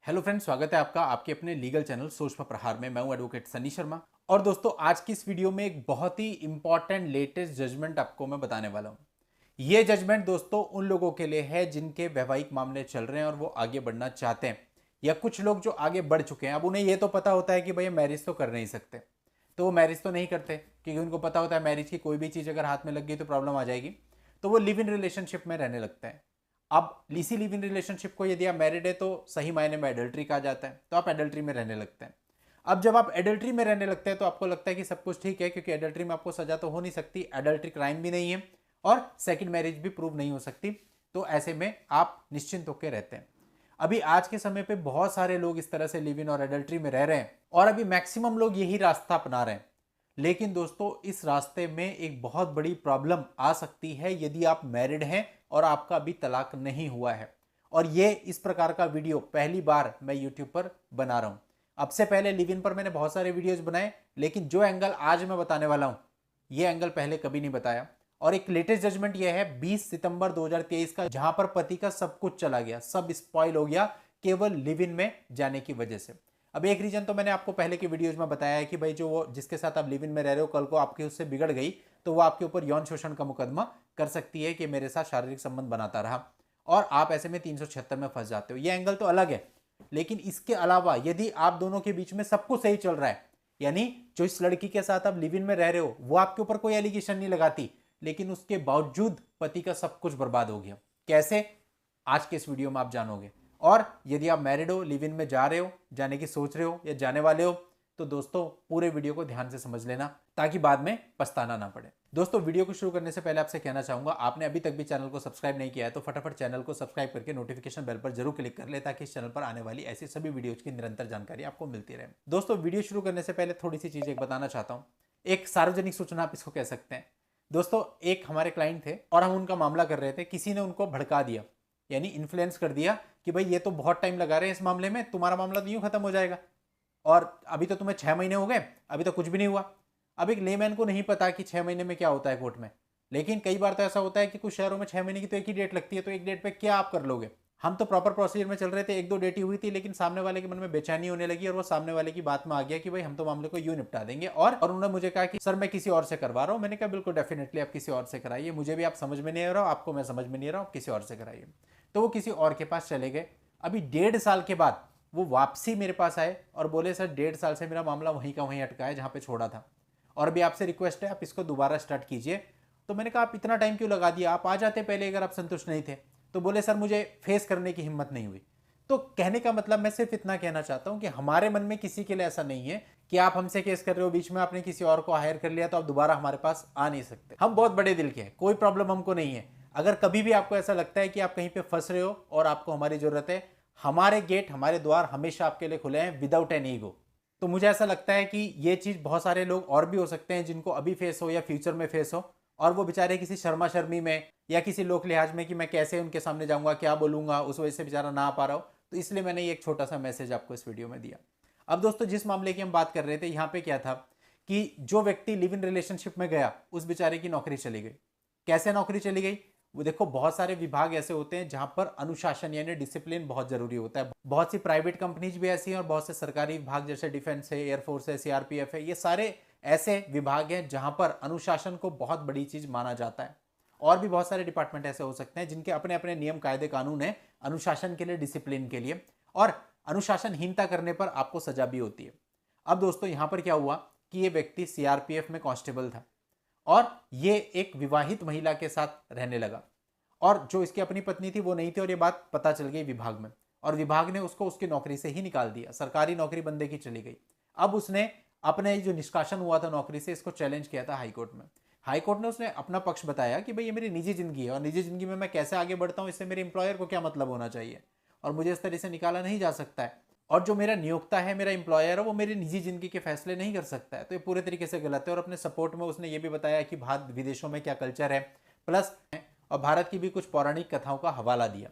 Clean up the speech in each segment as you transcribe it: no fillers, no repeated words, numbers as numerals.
Hello friends, स्वागत है आपका आपके अपने लीगल चैनल सोच पर प्रहार में। मैं हूं एडवोकेट सनी शर्मा। और दोस्तों, आज की इस वीडियो में एक बहुत ही इंपॉर्टेंट लेटेस्ट जजमेंट आपको मैं बताने वाला हूं। यह जजमेंट दोस्तों उन लोगों के लिए है जिनके वैवाहिक मामले चल रहे हैं और वो आगे बढ़ना चाहते हैं, या कुछ लोग जो आगे बढ़ चुके हैं। अब उन्हें यह तो पता होता है कि भाई मैरिज तो कर नहीं सकते, तो वो मैरिज तो नहीं करते, क्योंकि उनको पता होता है मैरिज की कोई भी चीज़ अगर हाथ में लग गई तो प्रॉब्लम आ जाएगी। तो वो लिव इन रिलेशनशिप में रहने लगते हैं। अब इसी लिव इन रिलेशनशिप को यदि आप मैरिड है तो सही मायने में एडल्ट्री कहा जाता है, तो आप एडल्ट्री में रहने लगते हैं। अब जब आप एडल्ट्री में रहने लगते हैं तो आपको लगता है कि सब कुछ ठीक है, क्योंकि एडल्ट्री में आपको सजा तो हो नहीं सकती, एडल्ट्री क्राइम भी नहीं है और सेकंड मैरिज भी प्रूव नहीं हो सकती। तो ऐसे में आप निश्चिंत होकर रहते हैं। अभी आज के समय पे बहुत सारे लोग इस तरह से लिव इन और एडल्ट्री में रह रहे हैं और अभी मैक्सिमम लोग यही रास्ता अपना रहे हैं। लेकिन दोस्तों, इस रास्ते में एक बहुत बड़ी प्रॉब्लम आ सकती है यदि आप मैरिड हैं और आपका अभी तलाक नहीं हुआ है। और ये इस प्रकार का वीडियो पहली बार मैं यूट्यूब पर बना रहा हूं। अब से पहले लिव इन पर मैंने बहुत सारे वीडियोस बनाए, लेकिन जो एंगल आज मैं बताने वाला हूं ये एंगल पहले कभी नहीं बताया। और एक लेटेस्ट जजमेंट यह है 20 सितंबर 2023 का, जहां पर पति का सब कुछ चला गया, सब स्पॉइल हो गया केवल लिव इन में जाने की वजह से। अब एक रीजन तो मैंने आपको पहले की वीडियोज में बताया है कि भाई जो वो जिसके साथ आप लिव इन में रह रहे हो, कल को आपके उससे बिगड़ गई तो वो आपके ऊपर यौन शोषण का मुकदमा कर सकती है कि मेरे साथ शारीरिक संबंध बनाता रहा, और आप ऐसे में 376 में फंस जाते हो। ये एंगल तो अलग है। लेकिन इसके अलावा यदि आप दोनों के बीच में सब कुछ सही चल रहा है, यानी जो इस लड़की के साथ आप लिव इन में रह रहे हो वो आपके ऊपर कोई एलिगेशन नहीं लगाती, लेकिन उसके बावजूद पति का सब कुछ बर्बाद हो गया, कैसे, आज के इस वीडियो में आप जानोगे। और यदि आप मैरिड हो, लिव इन में जा रहे हो, जाने की सोच रहे हो या जाने वाले हो, तो दोस्तों पूरे वीडियो को ध्यान से समझ लेना ताकि बाद में पछताना ना पड़े। दोस्तों, वीडियो को शुरू करने से पहले आपसे कहना चाहूंगा, आपने अभी तक भी चैनल को सब्सक्राइब नहीं किया है तो फटाफट चैनल को सब्सक्राइब करके नोटिफिकेशन बेल पर जरूर क्लिक कर ले, ताकि इस चैनल पर आने वाली ऐसी सभी वीडियोज की निरंतर जानकारी आपको मिलती रहे। दोस्तों, वीडियो शुरू करने से पहले थोड़ी सी चीज एक बताना चाहता हूँ, एक सार्वजनिक सूचना आप इसको कह सकते हैं। दोस्तों, एक हमारे क्लाइंट थे और हम उनका मामला कर रहे थे, किसी ने उनको भड़का दिया, यानी इन्फ्लुएंस कर दिया कि भाई ये तो बहुत टाइम लगा रहे हैं इस मामले में, तुम्हारा मामला तो यूं खत्म हो जाएगा और अभी तो तुम्हें 6 महीने हो गए, अभी तो कुछ भी नहीं हुआ। अब एक लेमैन को नहीं पता कि 6 महीने में क्या होता है कोर्ट में, लेकिन कई बार तो ऐसा होता है कि कुछ शहरों में 6 महीने की तो एक ही डेट लगती है, तो एक डेट पे क्या आप कर लोगे। हम तो प्रॉपर प्रोसीजर में चल रहे थे, एक दो डेट ही हुई थी, लेकिन सामने वाले के मन में बेचैनी होने लगी और वो सामने वाले की बात में आ गया कि भाई हम तो मामले को यूं निपटा देंगे। और उन्होंने मुझे कहा कि सर मैं किसी और से करवा रहा हूं। मैंने कहा बिल्कुल डेफिनेटली आप किसी और से कराइए, मुझे भी आप समझ में नहीं आ रहा, आपको मैं समझ में नहीं आ रहा हूं, किसी और से कराइए। तो वो किसी और के पास चले गए। अभी 1.5 साल के बाद वो वापसी मेरे पास आए और बोले सर 1.5 साल से मेरा मामला वहीं का वहीं अटका है जहां पे छोड़ा था, और अभी आपसे रिक्वेस्ट है आप इसको दोबारा स्टार्ट कीजिए। तो मैंने कहा आप इतना टाइम क्यों लगा दिया, आप आ जाते पहले अगर आप संतुष्ट नहीं थे। तो बोले सर मुझे फेस करने की हिम्मत नहीं हुई। तो कहने का मतलब मैं सिर्फ इतना कहना चाहता हूं कि हमारे मन में किसी के लिए ऐसा नहीं है कि आप हमसे केस कर रहे हो, बीच में आपने किसी और को हायर कर लिया तो आप दोबारा हमारे पास आ नहीं सकते। हम बहुत बड़े दिल के हैं, कोई प्रॉब्लम हमको नहीं है। अगर कभी भी आपको ऐसा लगता है कि आप कहीं पे फंस रहे हो और आपको हमारी जरूरत है, हमारे गेट हमारे द्वार हमेशा आपके लिए खुले हैं विदाउट एनी ईगो। तो मुझे ऐसा लगता है कि ये चीज बहुत सारे लोग और भी हो सकते हैं जिनको अभी फेस हो या फ्यूचर में फेस हो, और वो बेचारे किसी शर्मा शर्मी में या किसी लोक लिहाज में कि मैं कैसे उनके सामने जाऊंगा, क्या बोलूंगा, उस वजह से बेचारा ना आ पा रहा हो। तो इसलिए मैंने ये एक छोटा सा मैसेज आपको इस वीडियो में दिया। अब दोस्तों, जिस मामले की हम बात कर रहे थे, यहाँ पे क्या था कि जो व्यक्ति लिव इन रिलेशनशिप में गया उस बेचारे की नौकरी चली गई। कैसे नौकरी चली गई, वो देखो, बहुत सारे विभाग ऐसे होते हैं जहां पर अनुशासन यानी डिसिप्लिन बहुत जरूरी होता है। बहुत सी प्राइवेट कंपनीज भी ऐसी हैं और बहुत से सरकारी विभाग जैसे डिफेंस है, एयरफोर्स है, सीआरपीएफ है, ये सारे ऐसे विभाग हैं जहां पर अनुशासन को बहुत बड़ी चीज माना जाता है। और भी बहुत सारे डिपार्टमेंट ऐसे हो सकते हैं जिनके अपने अपने नियम कायदे कानून है अनुशासन के लिए, डिसिप्लिन के लिए, और अनुशासनहीनता करने पर आपको सजा भी होती है। अब दोस्तों, यहां पर क्या हुआ कि ये व्यक्ति सीआरपीएफ में कांस्टेबल था और ये एक विवाहित महिला के साथ रहने लगा, और जो इसकी अपनी पत्नी थी वो नहीं थी, और ये बात पता चल गई विभाग में, और विभाग ने उसको उसकी नौकरी से ही निकाल दिया, सरकारी नौकरी बंदे की चली गई। अब उसने अपने जो निष्कासन हुआ था नौकरी से, इसको चैलेंज किया था हाईकोर्ट में। हाईकोर्ट ने उसने अपना पक्ष बताया कि भाई ये मेरी निजी जिंदगी है और निजी जिंदगी में मैं कैसे आगे बढ़ता हूं, इससे मेरे एम्प्लॉयर को क्या मतलब होना चाहिए, और मुझे इस तरह से निकाला नहीं जा सकता है, और जो मेरा नियोक्ता है, मेरा एम्प्लॉयर है, वो मेरी निजी जिंदगी के फैसले नहीं कर सकता है। तो ये पूरे तरीके से गलत है। और अपने सपोर्ट में उसने ये भी बताया कि भारत विदेशों में क्या कल्चर है, प्लस और भारत की भी कुछ पौराणिक कथाओं का हवाला दिया।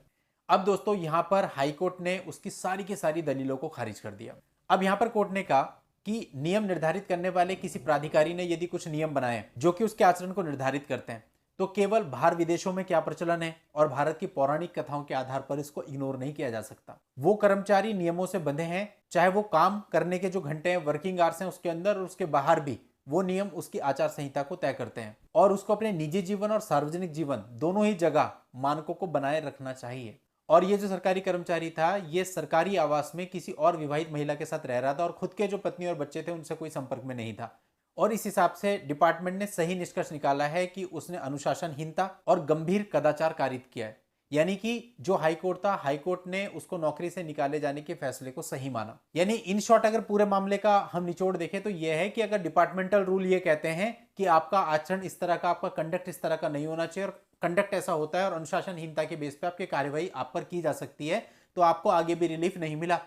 अब दोस्तों, यहां पर हाईकोर्ट ने उसकी सारी की सारी दलीलों को खारिज कर दिया। अब यहां पर कोर्ट ने कहा कि नियम निर्धारित करने वाले किसी प्राधिकारी ने यदि कुछ नियम बनाए जो कि उसके आचरण को निर्धारित करते हैं, तो केवल बाहर विदेशों में क्या प्रचलन है और भारत की पौराणिक कथाओं के आधार पर इसको इग्नोर नहीं किया जा सकता। वो कर्मचारी नियमों से बंधे हैं, चाहे वो काम करने के जो घंटे हैं, वर्किंग आवर्स हैं, उसके अंदर और उसके बाहर भी वो नियम उसकी आचार संहिता को तय करते हैं और उसको अपने निजी जीवन और सार्वजनिक जीवन दोनों ही जगह मानकों को बनाए रखना चाहिए। और ये जो सरकारी कर्मचारी था, ये सरकारी आवास में किसी और विवाहित महिला के साथ रह रहा था और खुद के जो पत्नी और बच्चे थे उनसे कोई संपर्क में नहीं था। और इस हिसाब से डिपार्टमेंट ने सही निष्कर्ष निकाला है कि उसने अनुशासनहीनता और गंभीर कदाचार कारित किया है। यानी कि जो हाईकोर्ट था, हाईकोर्ट ने उसको नौकरी से निकाले जाने के फैसले को सही माना। यानी इन शॉर्ट अगर पूरे मामले का हम निचोड़ देखें तो यह है कि अगर डिपार्टमेंटल रूल ये कहते हैं कि आपका आचरण इस तरह का, आपका कंडक्ट इस तरह का नहीं होना चाहिए और कंडक्ट ऐसा होता है और अनुशासनहीनता के बेस पे आपकी कार्यवाही आप पर की जा सकती है, तो आपको आगे भी रिलीफ नहीं मिला।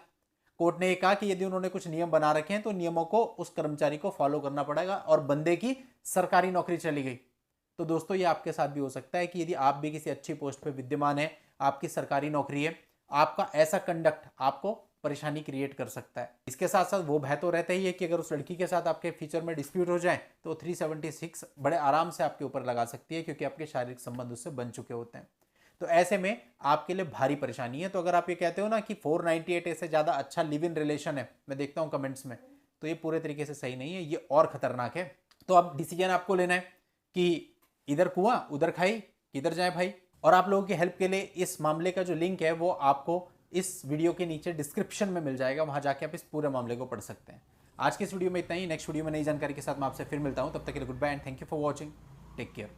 कोर्ट ने कहा कि यदि उन्होंने कुछ नियम बना रखे हैं तो नियमों को उस कर्मचारी को फॉलो करना पड़ेगा और बंदे की सरकारी नौकरी चली गई। तो दोस्तों ये आपके साथ भी हो सकता है कि यदि आप भी किसी अच्छी पोस्ट पे विद्यमान है, आपकी सरकारी नौकरी है, आपका ऐसा कंडक्ट आपको परेशानी क्रिएट कर सकता है। इसके साथ साथ वो भय तो रहता ही है कि अगर उस लड़की के साथ आपके फ्यूचर में डिस्प्यूट हो जाए तो 376 बड़े आराम से आपके ऊपर लगा सकती है, क्योंकि आपके शारीरिक संबंध उससे बन चुके होते हैं। तो ऐसे में आपके लिए भारी परेशानी है। तो अगर आप ये कहते हो ना कि 498 से ज़्यादा अच्छा लिव इन रिलेशन है, मैं देखता हूँ कमेंट्स में, तो ये पूरे तरीके से सही नहीं है, ये और खतरनाक है। तो अब डिसीजन आपको लेना है कि इधर कुआं उधर खाई, किधर जाए भाई। और आप लोगों की हेल्प के लिए इस मामले का जो लिंक है वो आपको इस वीडियो के नीचे डिस्क्रिप्शन में मिल जाएगा, वहां जाके आप इस पूरे मामले को पढ़ सकते हैं। आज के इस वीडियो में इतना ही। नेक्स्ट वीडियो में नई जानकारी के साथ मैं आपसे फिर मिलता हूं। तब तक के लिए goodbye and thank you for watching. Take care.